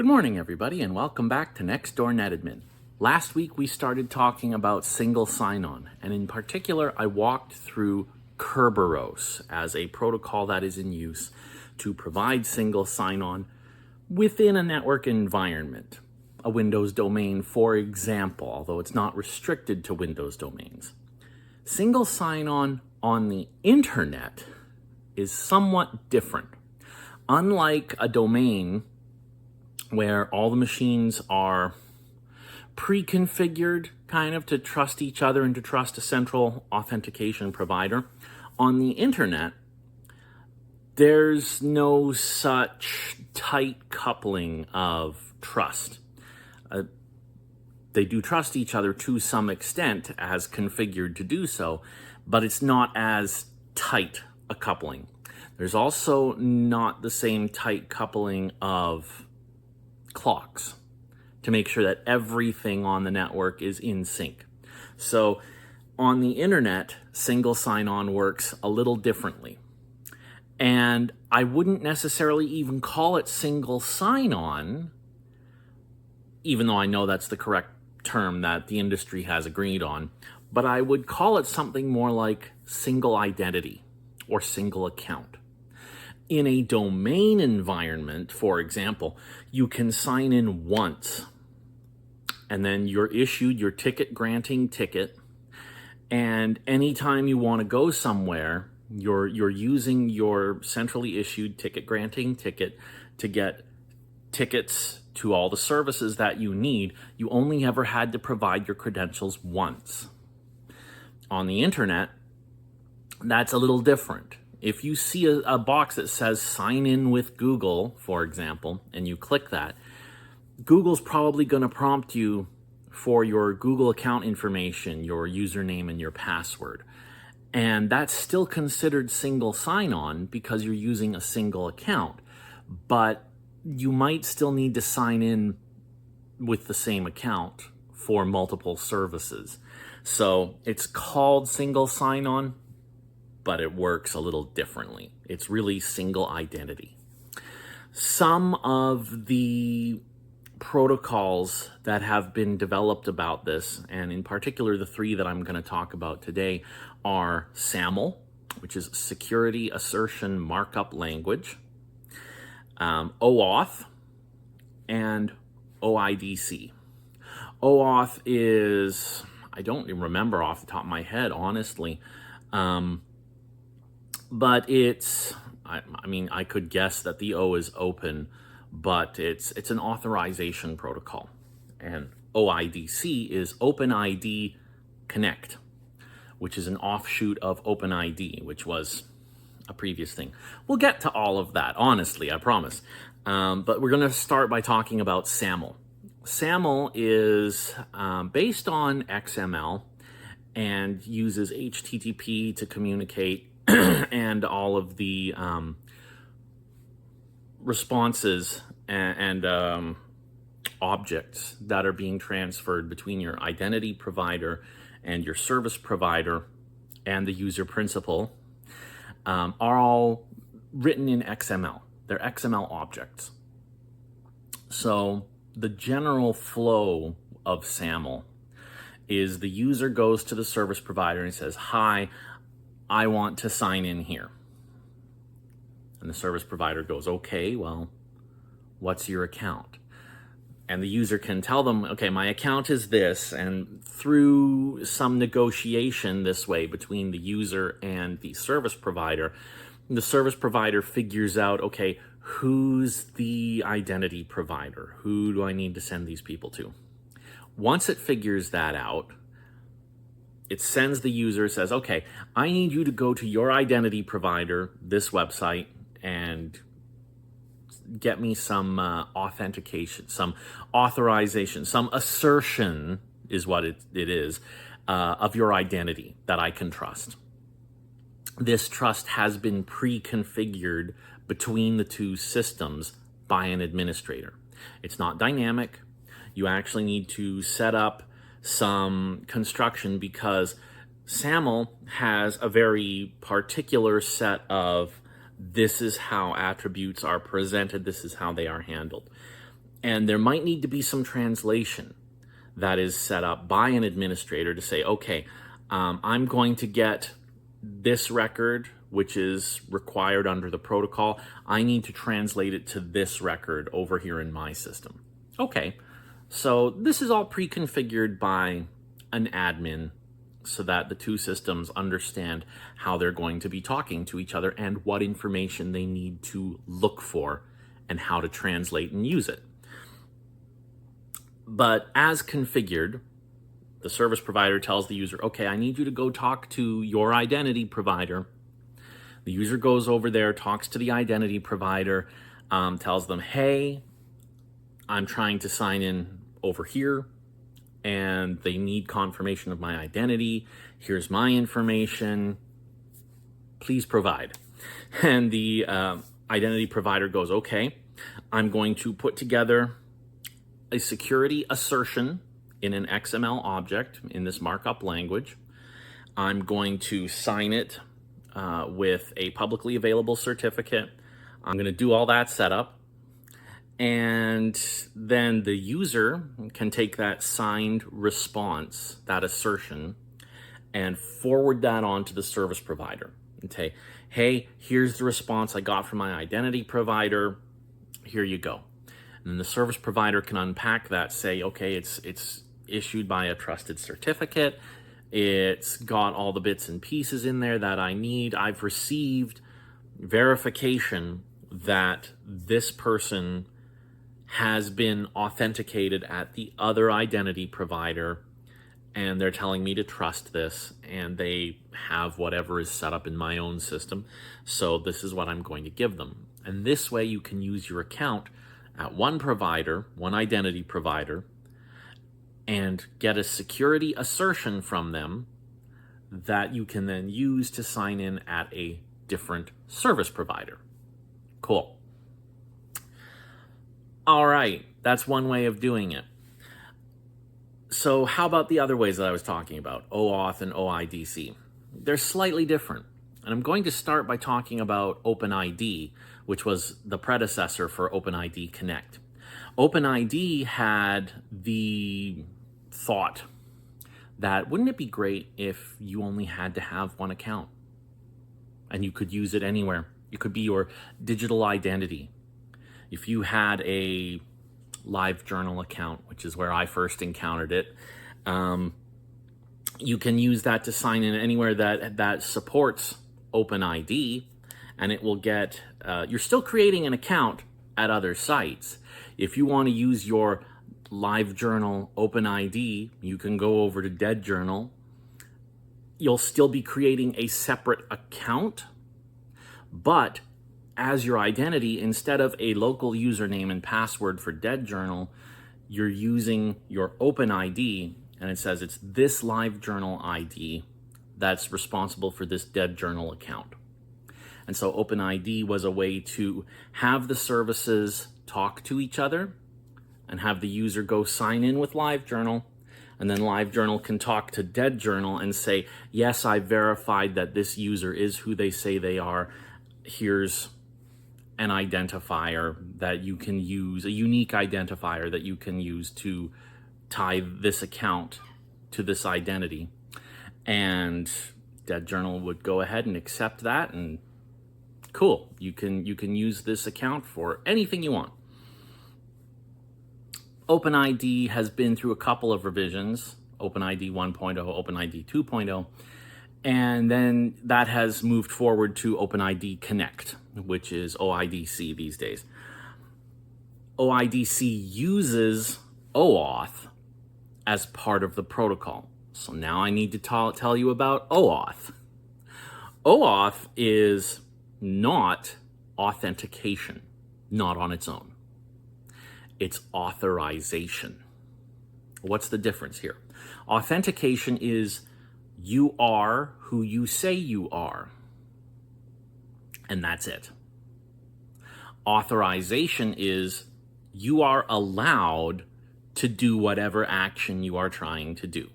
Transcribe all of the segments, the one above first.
Good morning, everybody, and welcome back to Next Door NetAdmin. Last week, we started talking about single sign-on, and in particular, I walked through Kerberos as a protocol that is in use to provide single sign-on within a network environment, a Windows domain, for example, although it's not restricted to Windows domains. Single sign-on on the internet is somewhat different. Unlike a domain where all the machines are pre-configured kind of to trust each other and to trust a central authentication provider, on the internet, there's no such tight coupling of trust. They do trust each other to some extent as configured to do so, but it's not as tight a coupling. There's also not the same tight coupling of clocks to make sure that everything on the network is in sync. So on the internet, single sign-on works a little differently. And I wouldn't necessarily even call it single sign-on, even though I know that's the correct term that the industry has agreed on, but I would call it something more like single identity or single account. In a domain environment, for example, you can sign in once, and then you're issued your ticket granting ticket, and anytime you want to go somewhere, you're using your centrally issued ticket granting ticket to get tickets to all the services that you need. You only ever had to provide your credentials once. On the internet, that's a little different. If you see a box that says sign in with Google, for example, and you click that, Google's probably going to prompt you for your Google account information, your username and your password. And that's still considered single sign-on because you're using a single account. But you might still need to sign in with the same account for multiple services. So it's called single sign-on, but it works a little differently. It's really single identity. Some of the protocols that have been developed about this, and in particular the three that I'm going to talk about today, are SAML, which is Security Assertion Markup Language, OAuth, and OIDC. OAuth is, I don't even remember off the top of my head, honestly, but it's, I mean, I could guess that the O is open, but it's an authorization protocol. And OIDC is OpenID Connect, which is an offshoot of OpenID, which was a previous thing. We'll get to all of that, honestly, I promise. But we're going to start by talking about SAML. SAML is based on XML and uses HTTP to communicate and all of the responses and objects that are being transferred between your identity provider and your service provider and the user principal are all written in XML. They're XML objects. So the general flow of SAML is the user goes to the service provider and says, "Hi, I want to sign in here." And the service provider goes, "Okay, well, what's your account?" And the user can tell them, "Okay, my account is this." And through some negotiation this way between the user and the service provider figures out, okay, who's the identity provider? Who do I need to send these people to? Once it figures that out, it sends the user, says, "Okay, I need you to go to your identity provider, this website, and get me some authentication, some authorization, some assertion," is what it is, "of your identity that I can trust." This trust has been pre-configured between the two systems by an administrator. It's not dynamic. You actually need to set up some construction because SAML has a very particular set of this is how attributes are presented, this is how they are handled. And there might need to be some translation that is set up by an administrator to say, okay, I'm going to get this record, which is required under the protocol. I need to translate it to this record over here in my system. Okay, so this is all pre-configured by an admin so that the two systems understand how they're going to be talking to each other and what information they need to look for and how to translate and use it. But as configured, the service provider tells the user, okay, I need you to go talk to your identity provider. The user goes over there, talks to the identity provider, tells them, hey, I'm trying to sign in over here and they need confirmation of my identity. Here's my information. Please provide. And the identity provider goes, okay, I'm going to put together a security assertion in an XML object in this markup language. I'm going to sign it with a publicly available certificate. I'm going to do all that setup. And then the user can take that signed response, that assertion, and forward that on to the service provider and say, hey, here's the response I got from my identity provider. Here you go. And the service provider can unpack that, say, okay, it's issued by a trusted certificate. It's got all the bits and pieces in there that I need. I've received verification that this person has been authenticated at the other identity provider, and they're telling me to trust this, and they have whatever is set up in my own system. So this is what I'm going to give them. And this way you can use your account at one provider, one identity provider, and get a security assertion from them that you can then use to sign in at a different service provider. Cool. All right, that's one way of doing it. So how about the other ways that I was talking about, OAuth and OIDC? They're slightly different. And I'm going to start by talking about OpenID, which was the predecessor for OpenID Connect. OpenID had the thought that wouldn't it be great if you only had to have one account and you could use it anywhere? It could be your digital identity. If you had a LiveJournal account, which is where I first encountered it, you can use that to sign in anywhere that supports OpenID, and it will get, you're still creating an account at other sites. If you want to use your LiveJournal OpenID, you can go over to DeadJournal. You'll still be creating a separate account, but as your identity, instead of a local username and password for DeadJournal, you're using your OpenID, and it says it's this LiveJournal ID that's responsible for this DeadJournal account. And so OpenID was a way to have the services talk to each other and have the user go sign in with LiveJournal, and then LiveJournal can talk to DeadJournal and say, yes, I verified that this user is who they say they are. Here's an identifier that you can use, a unique identifier that you can use to tie this account to this identity. And DeadJournal would go ahead and accept that, and cool, you can use this account for anything you want. OpenID has been through a couple of revisions, OpenID 1.0, OpenID 2.0, and then that has moved forward to OpenID Connect, which is OIDC these days. OIDC uses OAuth as part of the protocol. So now I need to tell you about OAuth. OAuth is not authentication, not on its own. It's authorization. What's the difference here? Authentication is you are who you say you are, and that's it. Authorization is you are allowed to do whatever action you are trying to do,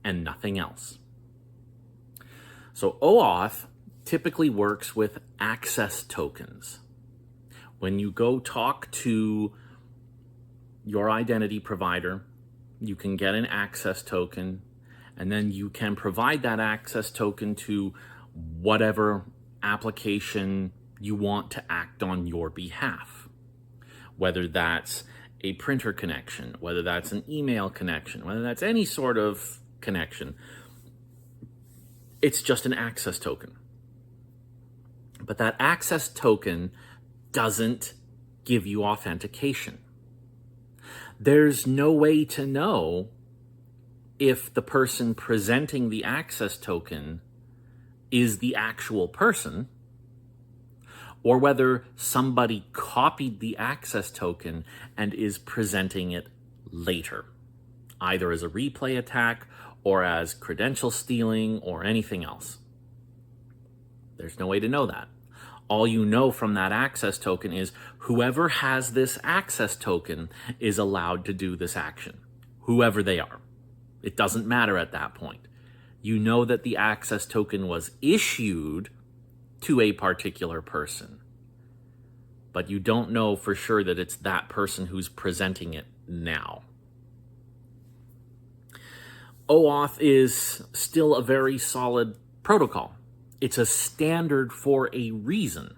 and nothing else. So OAuth typically works with access tokens. When you go talk to your identity provider, you can get an access token, and then you can provide that access token to whatever application you want to act on your behalf. Whether that's a printer connection, whether that's an email connection, whether that's any sort of connection, it's just an access token. But that access token doesn't give you authentication. There's no way to know if the person presenting the access token is the actual person, or whether somebody copied the access token and is presenting it later, either as a replay attack or as credential stealing or anything else. There's no way to know that. All you know from that access token is whoever has this access token is allowed to do this action, whoever they are. It doesn't matter at that point. You know that the access token was issued to a particular person, but you don't know for sure that it's that person who's presenting it now. OAuth is still a very solid protocol. It's a standard for a reason.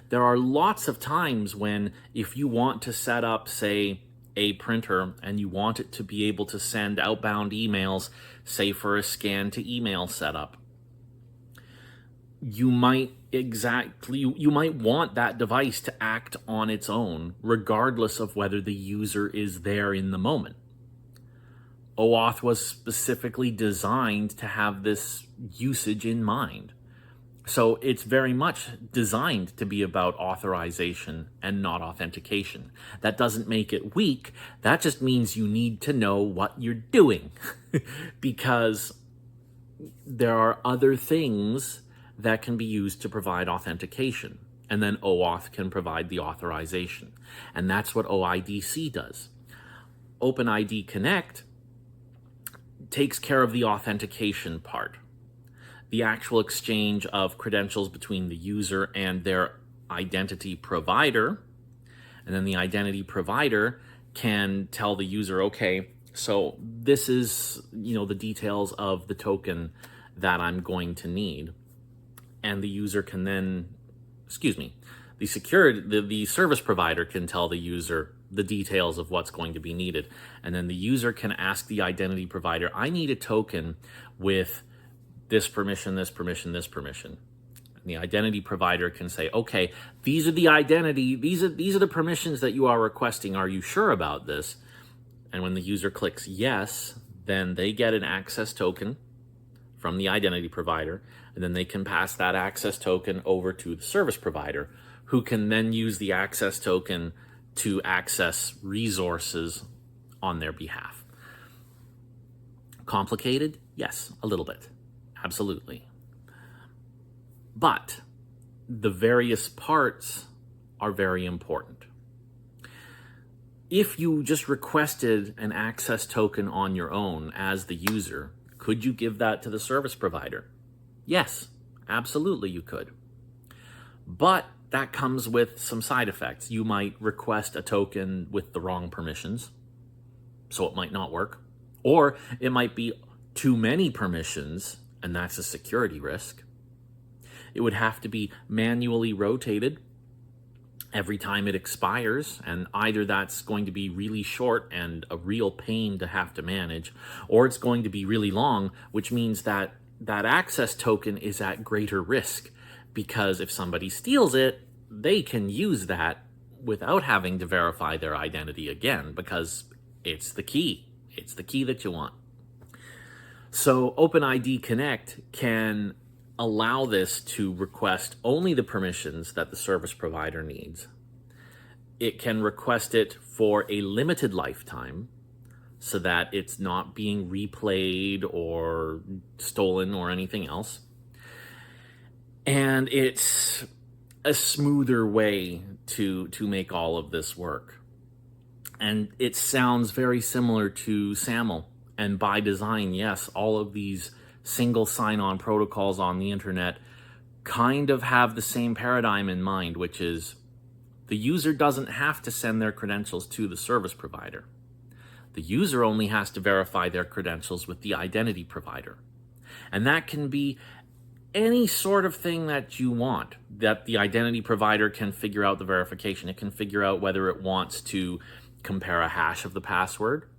There are lots of times when if you want to set up, say, a printer and you want it to be able to send outbound emails, say for a scan to email setup, you might want that device to act on its own, regardless of whether the user is there in the moment. OAuth was specifically designed to have this usage in mind. So it's very much designed to be about authorization and not authentication. That doesn't make it weak. That just means you need to know what you're doing because there are other things that can be used to provide authentication. And then OAuth can provide the authorization. And that's what OIDC does. OpenID Connect takes care of the authentication part, the actual exchange of credentials between the user and their identity provider. And then the identity provider can tell the user, okay, so this is, the details of the token that I'm going to need. And the user can then, the service provider can tell the user the details of what's going to be needed. And then the user can ask the identity provider, I need a token with this permission, this permission, this permission. And the identity provider can say, okay, these are the permissions that you are requesting. Are you sure about this? And when the user clicks yes, then they get an access token from the identity provider, and then they can pass that access token over to the service provider, who can then use the access token to access resources on their behalf. Complicated? Yes, a little bit. Absolutely. But the various parts are very important. If you just requested an access token on your own as the user, could you give that to the service provider? Yes, absolutely you could. But that comes with some side effects. You might request a token with the wrong permissions, so it might not work. Or it might be too many permissions, and that's a security risk. It would have to be manually rotated every time it expires, and either that's going to be really short and a real pain to have to manage, or it's going to be really long, which means that that access token is at greater risk, because if somebody steals it, they can use that without having to verify their identity again, because it's the key. It's the key that you want. So OpenID Connect can allow this to request only the permissions that the service provider needs. It can request it for a limited lifetime so that it's not being replayed or stolen or anything else. And it's a smoother way to make all of this work. And it sounds very similar to SAML. And by design, yes, all of these single sign-on protocols on the internet kind of have the same paradigm in mind, which is The user doesn't have to send their credentials to the service provider. The user only has to verify their credentials with the identity provider. And that can be any sort of thing that you want, that the identity provider can figure out the verification. It can figure out whether it wants to compare a hash of the password,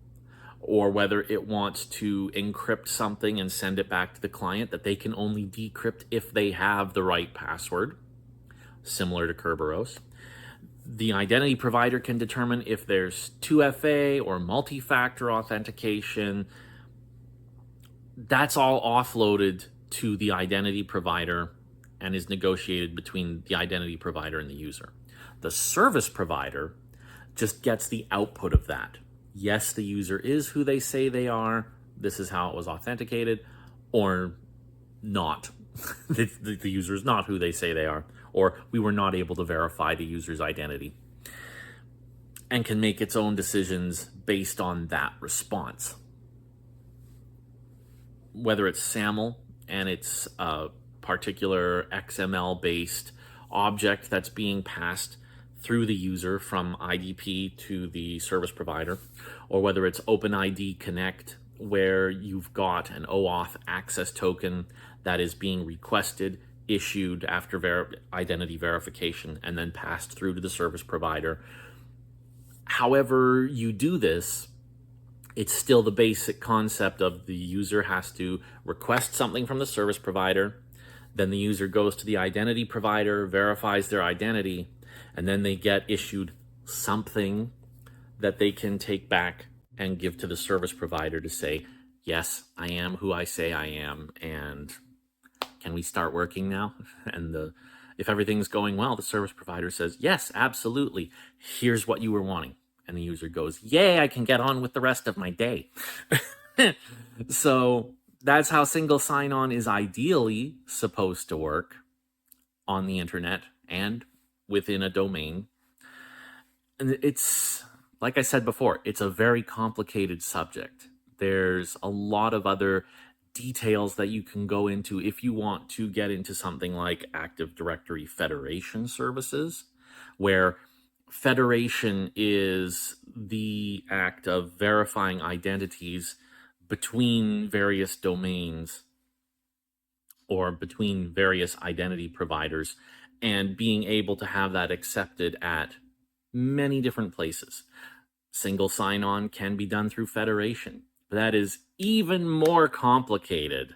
or whether it wants to encrypt something and send it back to the client that they can only decrypt if they have the right password, similar to Kerberos. The identity provider can determine if there's 2FA or multi-factor authentication. That's all offloaded to the identity provider and is negotiated between the identity provider and the user. The service provider just gets the output of that. Yes, the user is who they say they are. This is how it was authenticated, or not. the user is not who they say they are, or we were not able to verify the user's identity, and can make its own decisions based on that response. Whether it's SAML and it's a particular XML-based object that's being passed through the user from IDP to the service provider, or whether it's OpenID Connect, where you've got an OAuth access token that is being requested, issued after identity verification, and then passed through to the service provider. However you do this, it's still the basic concept of the user has to request something from the service provider, then the user goes to the identity provider, verifies their identity, and then they get issued something that they can take back and give to the service provider to say, yes, I am who I say I am, and can we start working now? And if everything's going well, the service provider says, yes, absolutely, here's what you were wanting. And the user goes, yay, I can get on with the rest of my day. So that's how single sign-on is ideally supposed to work on the internet and within a domain. And it's, like I said before, it's a very complicated subject. There's a lot of other details that you can go into if you want to get into something like Active Directory federation services, where federation is the act of verifying identities between various domains or between various identity providers, and being able to have that accepted at many different places. Single sign-on can be done through federation. That is even more complicated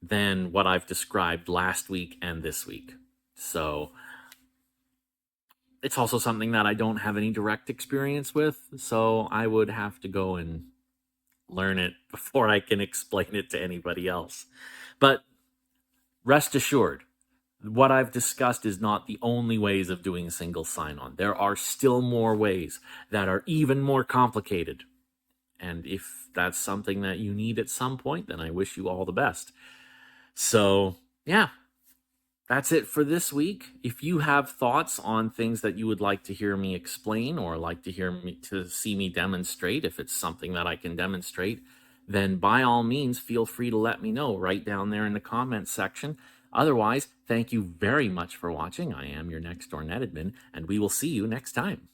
than what I've described last week and this week. So it's also something that I don't have any direct experience with, so I would have to go and learn it before I can explain it to anybody else. But rest assured, what I've discussed is not the only ways of doing single sign-on. There are still more ways that are even more complicated. And if that's something that you need at some point, then I wish you all the best. So, yeah, that's it for this week. If you have thoughts on things that you would like to hear me explain, or like to see me demonstrate, if it's something that I can demonstrate, then by all means, feel free to let me know right down there in the comments section. Otherwise, thank you very much for watching. I am your next door NetAdmin, and we will see you next time.